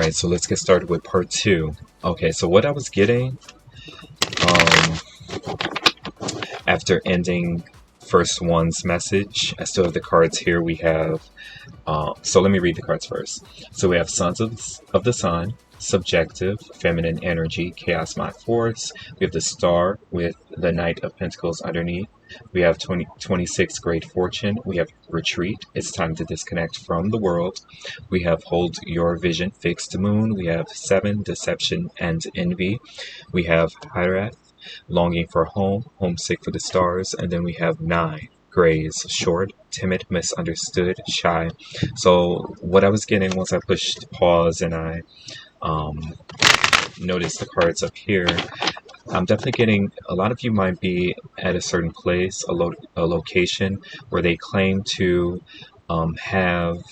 Alright, so let's get started with part 2. Okay, so what I was getting um, after ending first one's message, I still have the cards here. We have, so let me read the cards first. So we have Sons of the Sun, Subjective, Feminine Energy, Chaos Mind Force. We have the Star with the Knight of Pentacles underneath. We have 26 Great Fortune. We have Retreat. It's time to disconnect from the world. We have Hold Your Vision, Fixed Moon. We have 7, Deception and Envy. We have Hyrath, Longing for Home, Homesick for the Stars. And then we have 9, Grays, Short, Timid, Misunderstood, Shy. So what I was getting once I pushed pause and I noticed the cards up here, I'm definitely getting a lot of you might be at a certain place, a location where they claim to have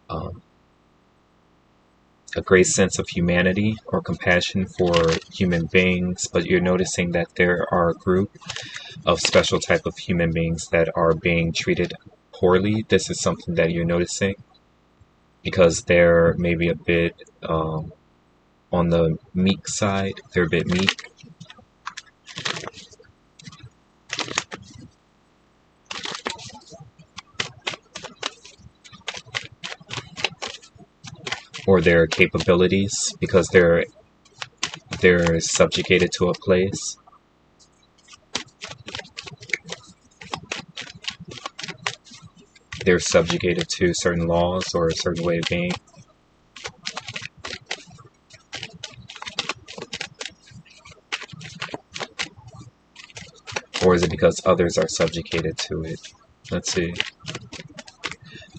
a great sense of humanity or compassion for human beings, but you're noticing that there are a group of special type of human beings that are being treated poorly. This is something that you're noticing because they're maybe a bit on the meek side. They're a bit meek. Or their capabilities, because they're subjugated to a place. They're subjugated to certain laws or a certain way of being. Or is it because others are subjugated to it? Let's see.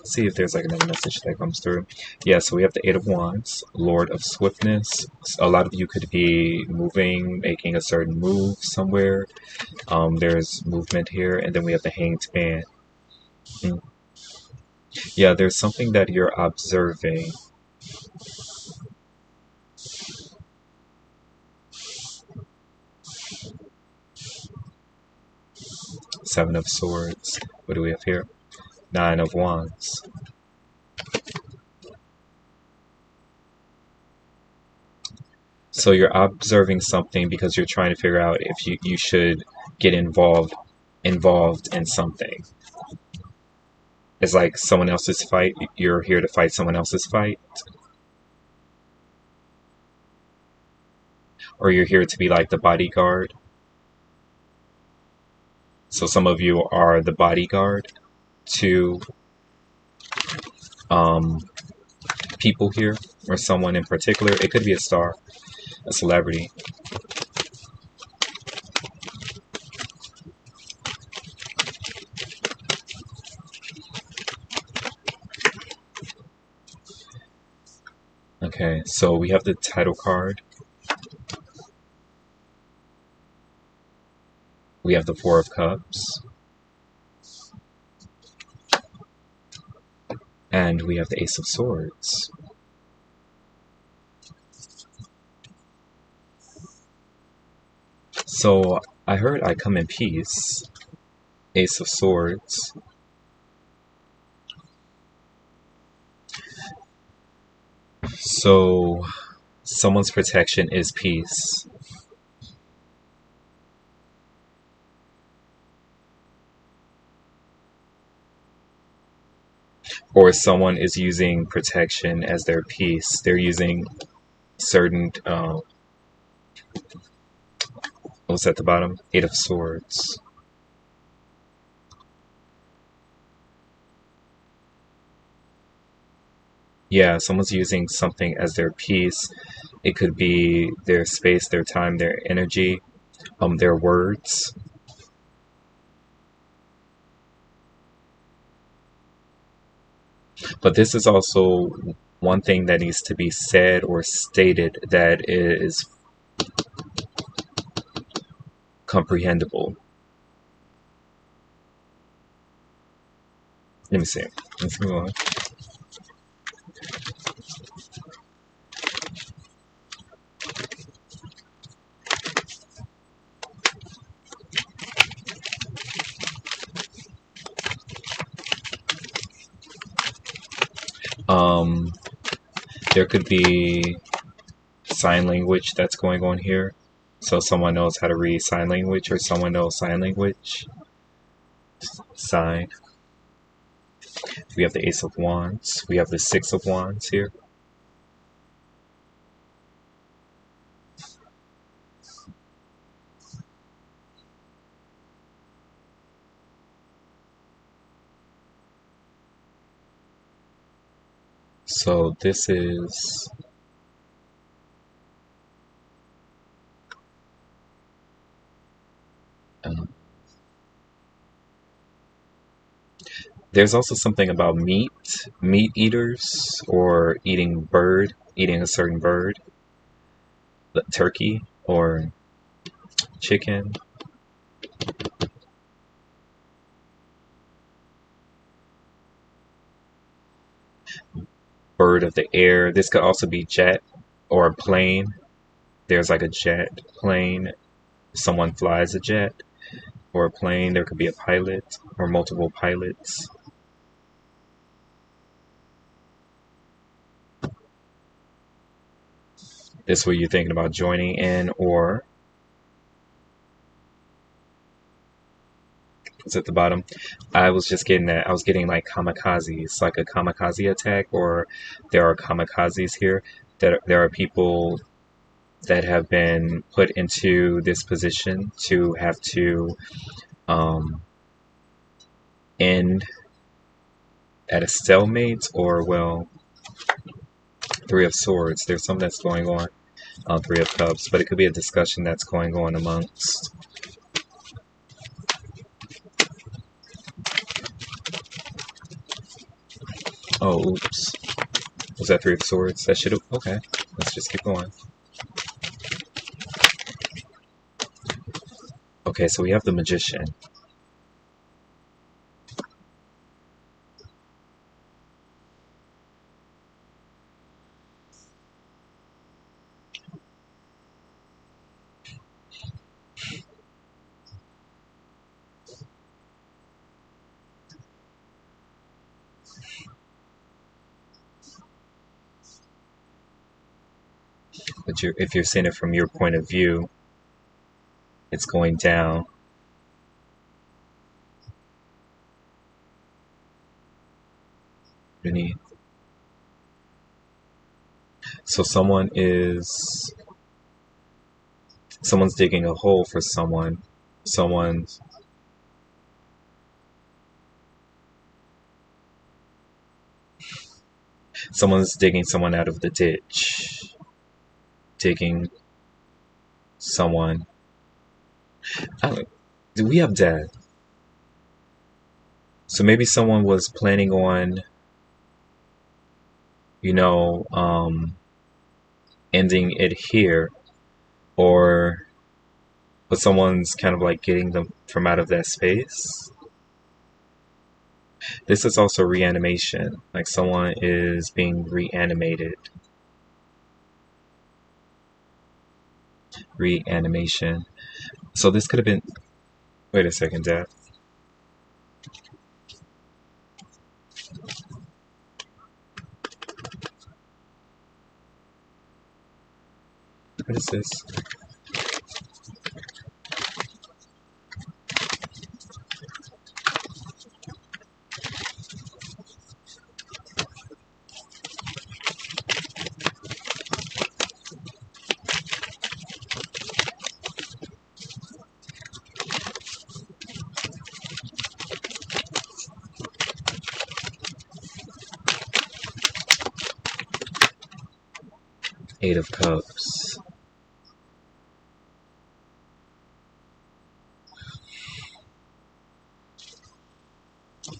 See if there's like another message that comes through. Yeah, so we have the Eight of Wands, Lord of Swiftness. A lot of you could be moving, making a certain move somewhere. There's movement here, and then we have the Hanged Man. Yeah, there's something that you're observing. Seven of Swords. What do we have here? Nine of Wands. So you're observing something because you're trying to figure out if you should get involved in something. It's like someone else's fight. You're here to fight someone else's fight. Or you're here to be like the bodyguard. So some of you are the bodyguard to people here, or someone in particular. It could be a star, a celebrity. Okay, so we have the title card. We have the Four of Cups. And we have the Ace of Swords. So I heard I come in peace. Ace of Swords. So someone's protection is peace. Or someone is using protection as their peace. They're using certain, what's at the bottom? Eight of Swords. Yeah, someone's using something as their peace. It could be their space, their time, their energy, their words. But this is also one thing that needs to be said or stated that is comprehensible. Let me see. Let's move on. There could be sign language that's going on here. So someone knows how to read sign language, or someone knows sign language. Sign. We have the Ace of Wands. We have the Six of Wands here. So this is there's also something about meat eaters, or eating a certain bird, turkey or chicken. Bird of the air. This could also be jet or a plane. There's like a jet plane. Someone flies a jet or a plane. There could be a pilot or multiple pilots. This way you're thinking about joining in, or it's at the bottom. I was just getting that. I was getting like kamikazes, like a kamikaze attack, or there are kamikazes here. That there are people that have been put into this position to have to end at a stalemate, or, well, Three of Swords. There's something that's going on. Three of Cups, but it could be a discussion that's going on amongst. Oh, oops. Was that Three of Swords? That should have. Okay, let's just keep going. Okay, so we have the Magician. But if you're seeing it from your point of view, it's going down. Beneath. So someone's digging a hole for someone. Someone's digging someone out of the ditch. Digging someone. Do we have death? So maybe someone was planning on, ending it here, but someone's kind of like getting them from out of that space. This is also reanimation, like someone is being reanimated. Reanimation. So this could have been. Wait a second, Dad. What is this? Eight of Cups.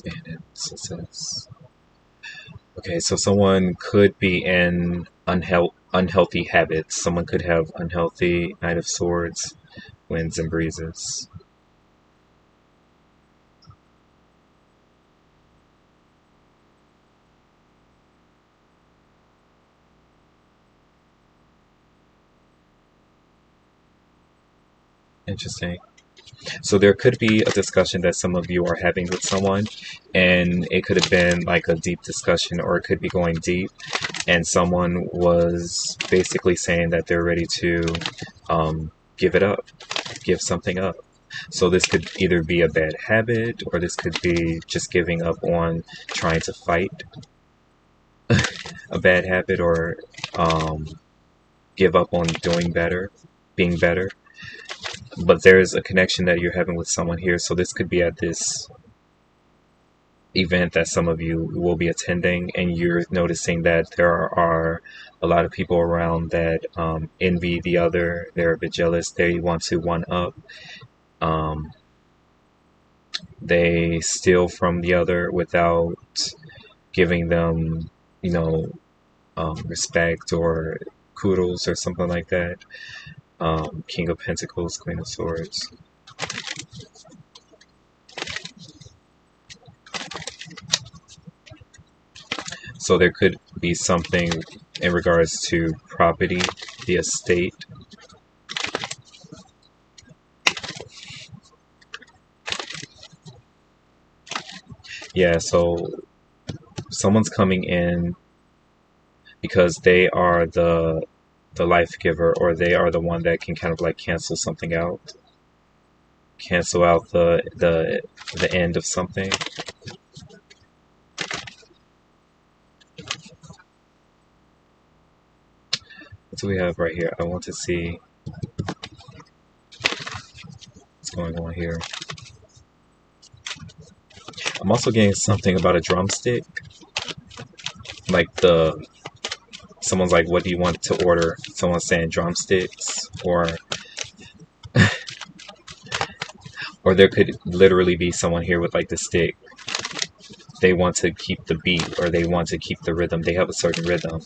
And success. Okay, so someone could be in unhealthy habits. Someone could have unhealthy Knight of Swords, winds and breezes. Interesting. So there could be a discussion that some of you are having with someone, and it could have been like a deep discussion, or it could be going deep, and someone was basically saying that they're ready to give it up, give something up. So this could either be a bad habit, or this could be just giving up on trying to fight a bad habit, or um, give up on doing better, being better. But there's a connection that you're having with someone here. So this could be at this event that some of you will be attending, and you're noticing that there are a lot of people around that envy the other. They're a bit jealous. They want to one up. Um, they steal from the other without giving them, you know, respect or kudos or something like that. King of Pentacles, Queen of Swords. So there could be something in regards to property, the estate. Yeah, so someone's coming in because they are the life giver, or they are the one that can kind of like cancel something out, cancel out the end of something. What do we have right here? I want to see what's going on here. I'm also getting something about a drumstick. Like someone's like, what do you want to order? Someone's saying drumsticks, or there could literally be someone here with like the stick. They want to keep the beat, or they want to keep the rhythm. They have a certain rhythm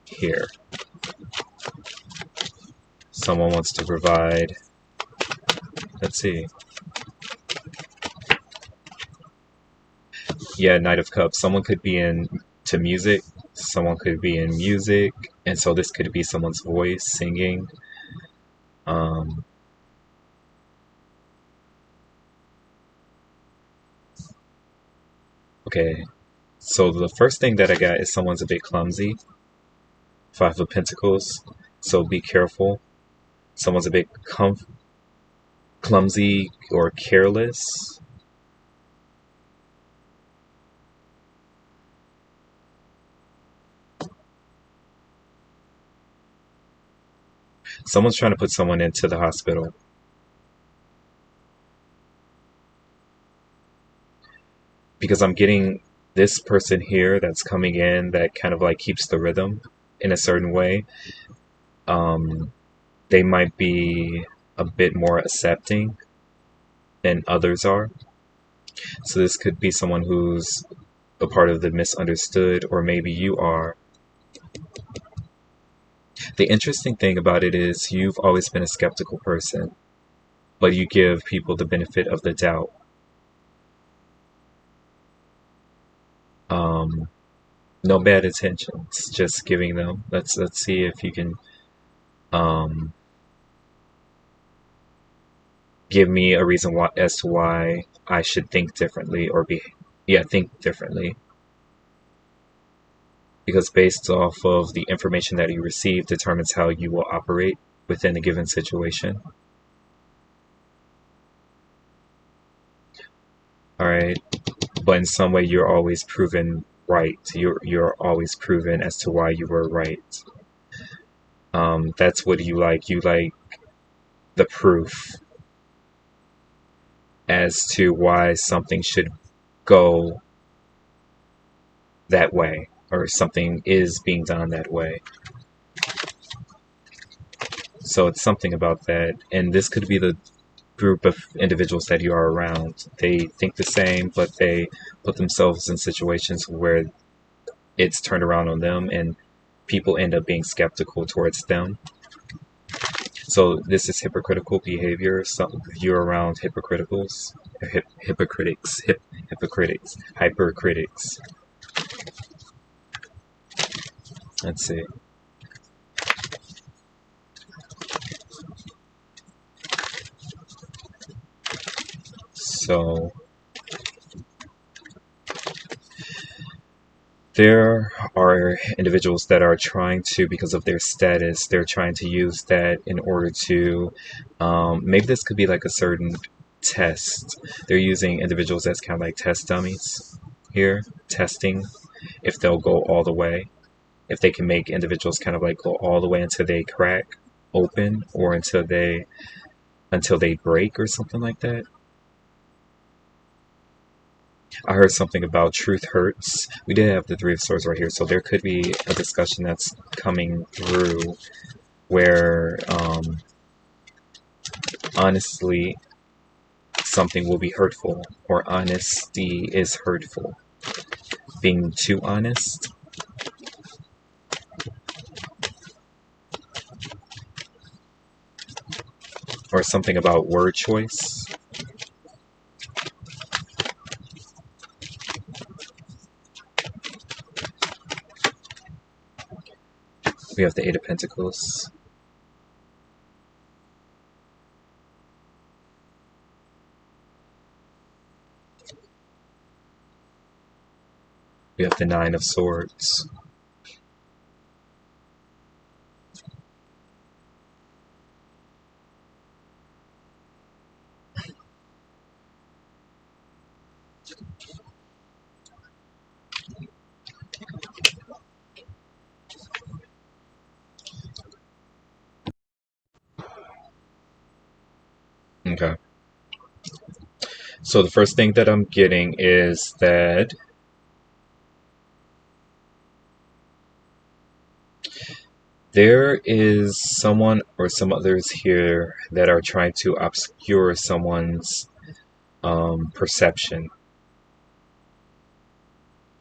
here. Someone wants to provide. Let's see. Yeah, Knight of Cups. Someone could be into music. Someone could be in music, and so this could be someone's voice singing. Um, okay, so the first thing that I got is someone's a bit clumsy. Five of Pentacles. So be careful. Someone's a bit clumsy or careless. Someone's trying to put someone into the hospital. Because I'm getting this person here that's coming in that kind of like keeps the rhythm in a certain way. They might be a bit more accepting than others are. So this could be someone who's a part of the misunderstood, or maybe you are. The interesting thing about it is you've always been a skeptical person, but you give people the benefit of the doubt. No bad intentions, just giving them. Let's see if you can give me a reason why, as to why I should think differently, or think differently. Because based off of the information that you receive determines how you will operate within a given situation. All right, but in some way you're always proven right. You're always proven as to why you were right. That's what you like. You like the proof as to why something should go that way, or something is being done that way. So it's something about that, and this could be the group of individuals that you are around. They think the same, but they put themselves in situations where it's turned around on them, and people end up being skeptical towards them. So this is hypocritical behavior. So you're around hypocriticals, hypercritics. Let's see. So There are individuals that are trying to, because of their status, they're trying to use that in order to, maybe this could be like a certain test. They're using individuals as kind of like test dummies here, testing if they'll go all the way, if they can make individuals kind of like go all the way until they crack open or until they break or something like that. I heard something about truth hurts. We did have the Three of Swords right here, so there could be a discussion that's coming through where, honestly, something will be hurtful, or honesty is hurtful. Being too honest. Or something about word choice. We have the Eight of Pentacles. We have the Nine of Swords. Okay. So the first thing that I'm getting is that there is someone or some others here that are trying to obscure someone's perception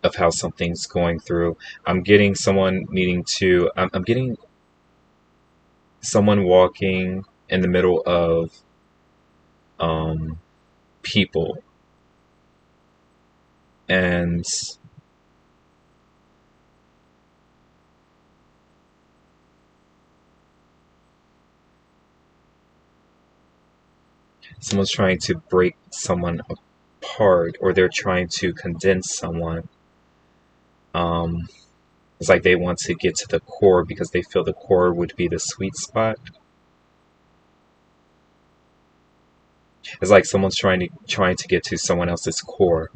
of how something's going through. I'm getting someone needing to, I'm getting someone walking in the middle of um, people, and someone's trying to break someone apart, or they're trying to condense someone. Um, it's like they want to get to the core because they feel the core would be the sweet spot. It's like someone's trying to get to someone else's core.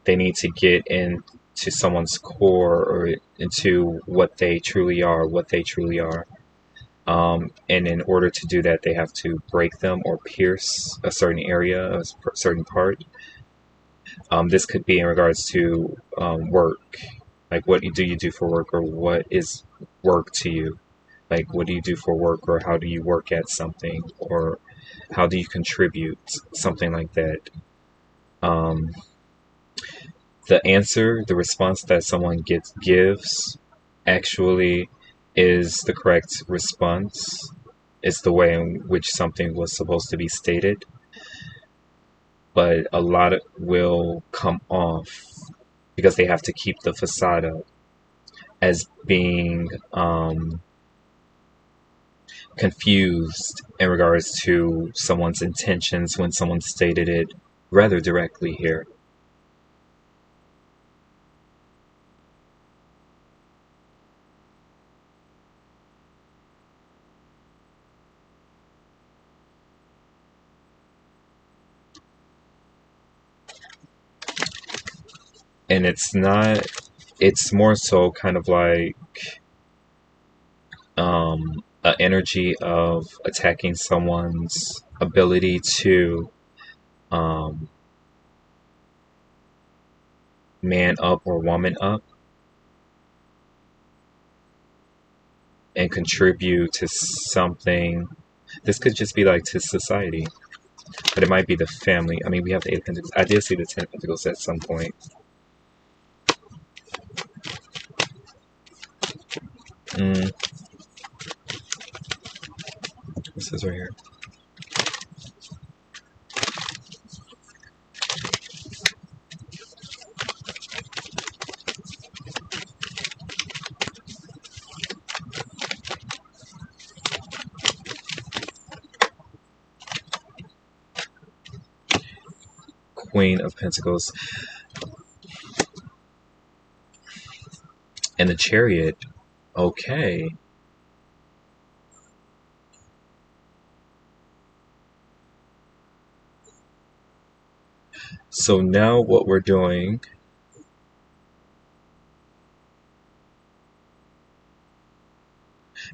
They need to get into someone's core or into what they truly are, and in order to do that, they have to break them or pierce a certain area, a certain part. This could be in regards to work, like what do you do for work, or what is work to you? Like, what do you do for work, or how do you work at something, or how do you contribute, something like that. Um, the answer, the response that someone gives, actually is the correct response. It's the way in which something was supposed to be stated, but a lot of will come off because they have to keep the facade up as being confused in regards to someone's intentions when someone stated it rather directly here. And it's more so kind of like an energy of attacking someone's ability to um, man up or woman up and contribute to something. This could just be like to society, but it might be the family. I mean, we have the Eight of Pentacles. I did see the Ten of Pentacles at some point. Mm, this is right here. Queen of Pentacles. And the Chariot. Okay. So now what we're doing,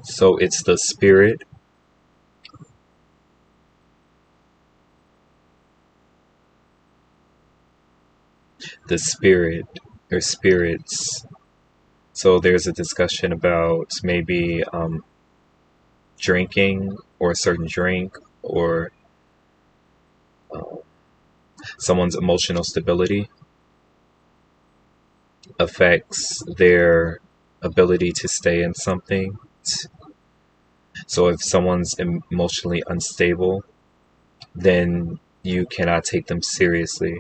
so it's the spirit or spirits. So there's a discussion about maybe drinking or a certain drink or uh, someone's emotional stability affects their ability to stay in something. So if someone's emotionally unstable, then you cannot take them seriously.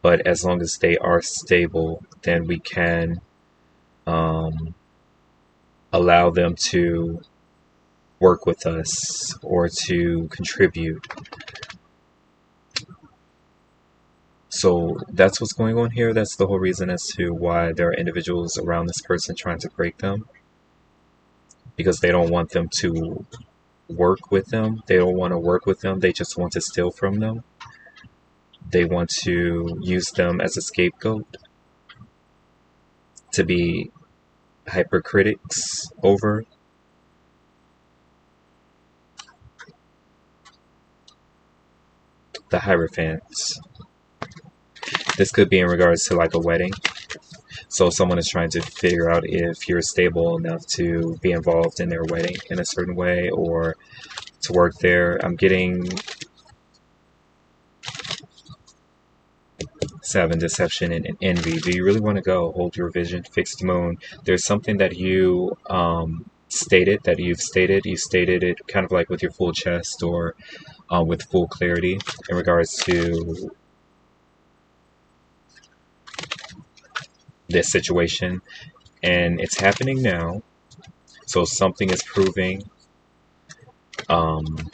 But as long as they are stable, then we can um, allow them to work with us or to contribute. So that's what's going on here. That's the whole reason as to why there are individuals around this person trying to break them, because they don't want them to work with them. They don't want to work with them. They just want to steal from them. They want to use them as a scapegoat to be hypercritics over the Hierophants. This could be in regards to like a wedding. So someone is trying to figure out if you're stable enough to be involved in their wedding in a certain way or to work there. I'm getting 7, deception and envy. Do you really want to go? Hold your vision, fixed moon. There's something that you stated that you've stated. You stated it kind of like with your full chest or with full clarity in regards to this situation, and it's happening now. So something is proving um,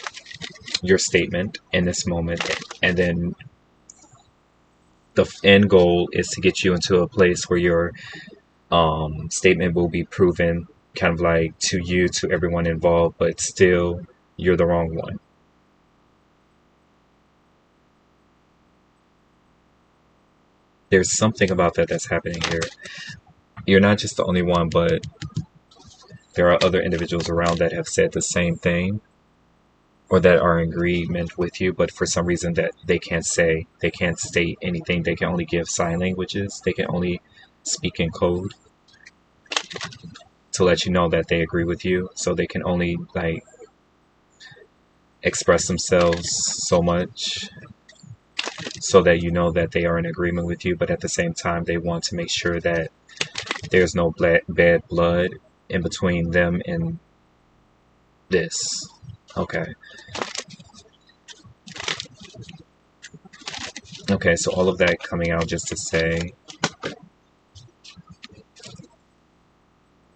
your statement in this moment, and then the end goal is to get you into a place where your statement will be proven kind of like to you, to everyone involved, but still you're the wrong one. There's something about that that's happening here. You're not just the only one, but there are other individuals around that have said the same thing or that are in agreement with you, but for some reason that they can't say, they can't state anything. They can only give sign languages. They can only speak in code to let you know that they agree with you. So they can only like express themselves so much so that you know that they are in agreement with you, but at the same time they want to make sure that there's no bad blood in between them and this. Okay. Okay, so all of that coming out just to say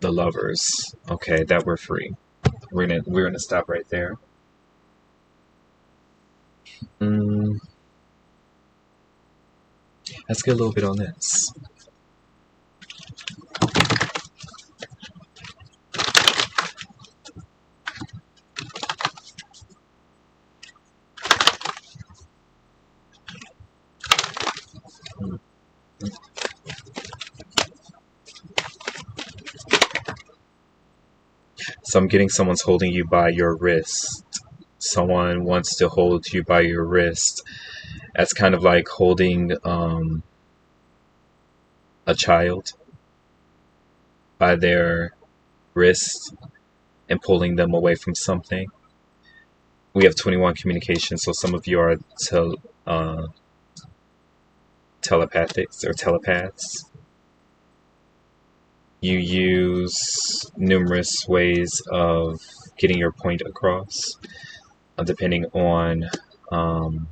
the lovers. Okay, that we're free. We're gonna stop right there. Mm, let's get a little bit on this. So I'm getting someone's holding you by your wrist. Someone wants to hold you by your wrist. That's kind of like holding a child by their wrist and pulling them away from something. We have 21 communications, so some of you are uh, telepathics or telepaths. You use numerous ways of getting your point across, depending on um,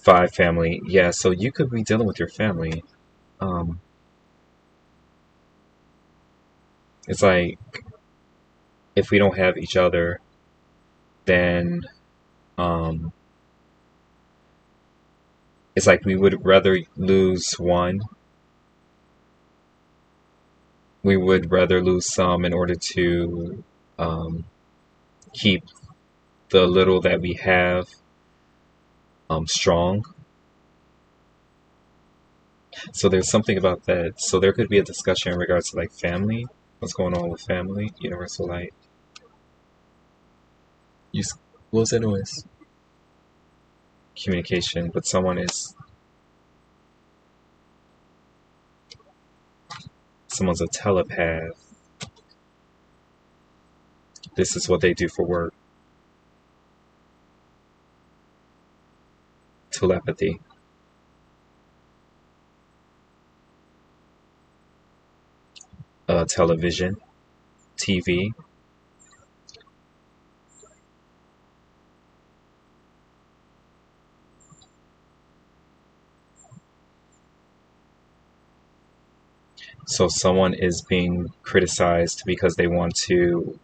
5 family. Yeah, so you could be dealing with your family. Um, it's like if we don't have each other, then um, it's like we would rather lose one we would rather lose some in order to um, keep the little that we have strong. So there's something about that. So there could be a discussion in regards to like family. What's going on with family? Universal light. You, what was that noise? Communication. But someone's a telepath. This is what they do for work. Telepathy. Television. TV. So someone is being criticized because they want to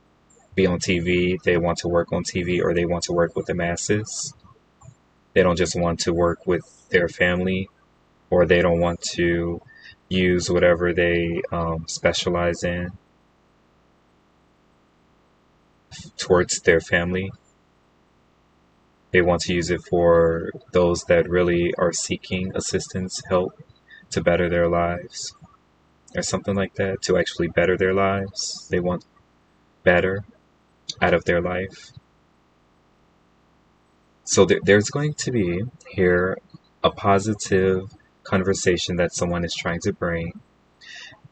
be on TV, they want to work on TV, or they want to work with the masses. They don't just want to work with their family, or they don't want to use whatever they specialize in towards their family. They want to use it for those that really are seeking assistance, help to better their lives, or something like that, to actually better their lives. They want better out of their life. So there's going to be here a positive conversation that someone is trying to bring.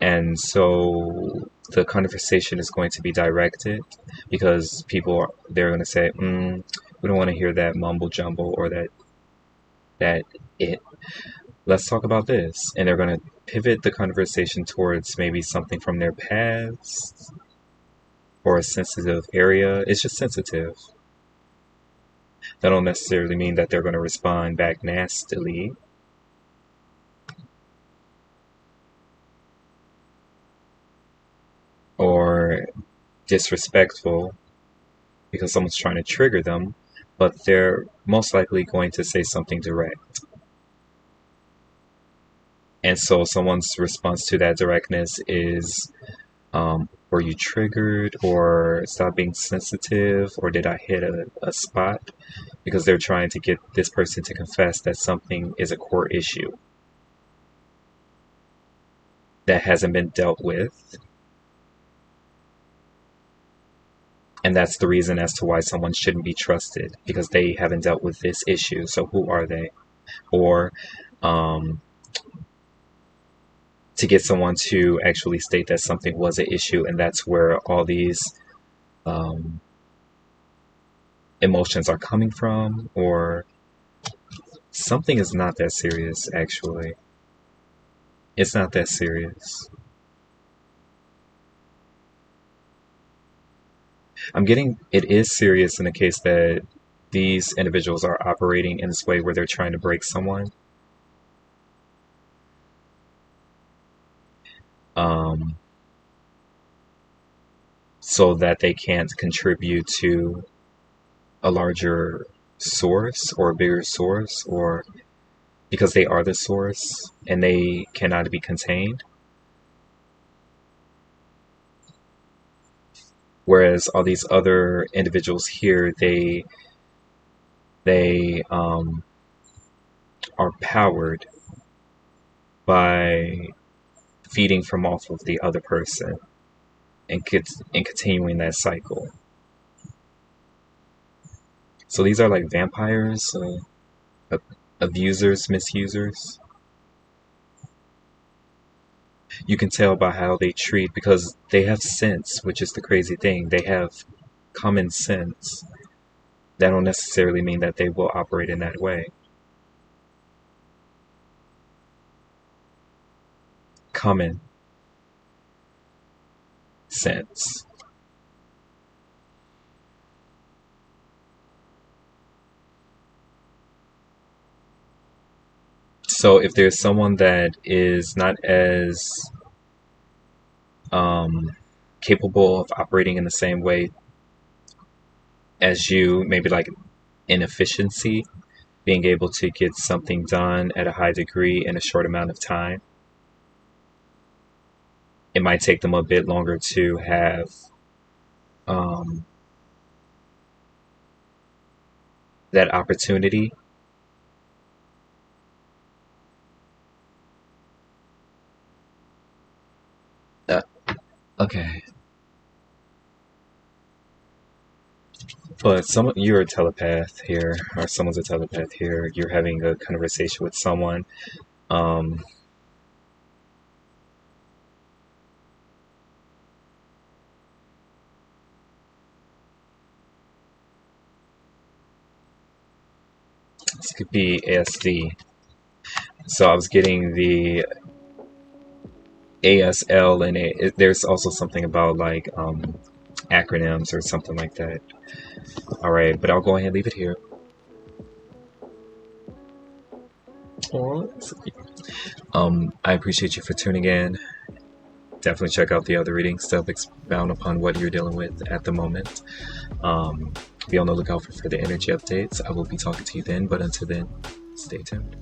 And so the conversation is going to be directed because they're going to say, we don't want to hear that mumble jumble or that it. Let's talk about this. And they're going to pivot the conversation towards maybe something from their past or a sensitive area. It's just sensitive. That don't necessarily mean that they're going to respond back nastily. Or disrespectful because someone's trying to trigger them, but they're most likely going to say something direct. And so someone's response to that directness is, were you triggered, or stop being sensitive, or did I hit a spot? Because they're trying to get this person to confess that something is a core issue that hasn't been dealt with. And that's the reason as to why someone shouldn't be trusted, because they haven't dealt with this issue. So who are they? Or to get someone to actually state that something was an issue, and that's where all these emotions are coming from, or something is not that serious, actually. It's not that serious. I'm getting it is serious in the case that these individuals are operating in this way where they're trying to break someone. So that they can't contribute to a larger source or a bigger source, or because they are the source and they cannot be contained. Whereas all these other individuals here, they are powered by feeding from off of the other person and continuing that cycle. So these are like vampires, abusers, misusers. You can tell by how they treat, because they have sense, which is the crazy thing. They have common sense. That don't necessarily mean that they will operate in that way. Common sense. So if there's someone that is not as capable of operating in the same way as you, maybe like inefficiency, being able to get something done at a high degree in a short amount of time, it might take them a bit longer to have um, that opportunity. Uh, okay, but you're a telepath here, or someone's a telepath here. You're having a conversation with someone. Um, this could be ASD. So I was getting the ASL, and there's also something about like acronyms or something like that. All right, but I'll go ahead and leave it here. I appreciate you for tuning in. Definitely check out the other readings to expound upon what you're dealing with at the moment. Be on the lookout for further energy updates. I will be talking to you then, but until then, stay tuned.